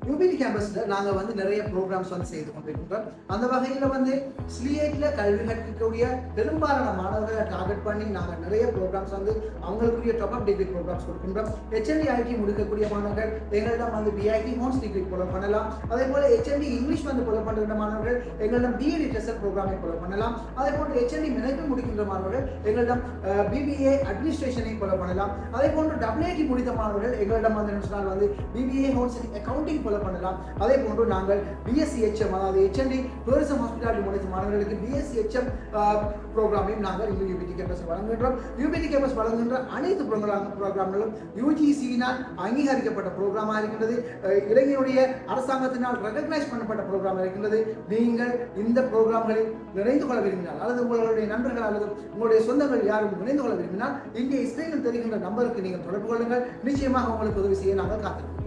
UPT கேம்பஸ்ல நாங்க வந்து நிறைய ப்ரோக்ராம்ஸ் வந்து செய்து கொண்டிருக்கின்றோம். அந்த வகையில வந்து ஸ்லியேட்ல கல்வி கற்கக்கூடிய பெரும்பாலான மாணவர்களை டார்கெட் பண்ணி நாங்க நிறைய ப்ரோக்ராம்ஸ் வந்து அவங்களுக்குரிய டாப் அப் டிகிரி ப்ரோக்ராம்ஸ் கொடுக்கின்றோம். HND IT முடிக்கக்கூடிய மாணவர்கள் எங்களிடம் வந்து BIT ஹோம்ஸ் டிகிரி ஃபாலோ பண்ணலாம். அதே போல HND இங்கிலீஷ் வந்து ஃபாலோ பண்ணுற மாணவர்கள் எங்களிடம் BEd டெஸ்ட் ப்ரோக்ராமை ஃபாலோ பண்ணலாம். அதே போன்று HND மேனேஜ்மெண்ட் முடிக்கின்ற மாணவர்கள் எங்களிடம் BBA அட்மினிஸ்ட்ரேஷனை ஃபாலோ பண்ணலாம். அதே போன்று WIT முடித்த மாணவர்கள் எங்களிடம் வந்து BBA ஹோம்ஸ் அக்கவுண்டிங் ஃபாலோ பண்ணலாம். அதே போன்று நாங்கள் BSc HM அதாவது HND டூரிசம் ஹாஸ்பிட்டாலிட்டி முடித்த மாணவர்களுக்கு BSc HM ப்ரோக்ராமையும் நாங்கள் இந்த யூபிடி கேம்பஸ் வழங்குகின்றோம். யூபிடி கேம்பஸ் வழங்குகின்ற அனைத்து ப்ரோக்ராம்களும் UGC-னால் அங்கீகரிக்கப்பட்ட ப்ரோக்ராமாக இருக்கின்றது. இலங்கையுடைய அரசாங்கத்தினால் ரெகக்னைஸ் பண்ணப்பட்ட ப்ரோக்ராம் இருக்கின்றது. நீங்கள் இந்த ப்ரோக்ராம்களில் இணைந்து கொள்ள விரும்பினால் அல்லது உங்களுடைய நண்பர்கள் அல்லது உங்களுடைய சொந்தங்கள் யாரும் இணைந்து கொள்ள விரும்பினால் இங்கே ஸ்கிரீனில் தெரிகின்ற நம்பருக்கு நீங்கள் தொடர்பு கொள்ளுங்கள். நிச்சயமாக உங்களுக்கு உதவி செய்ய நாங்கள் காத்திருக்கிறோம்.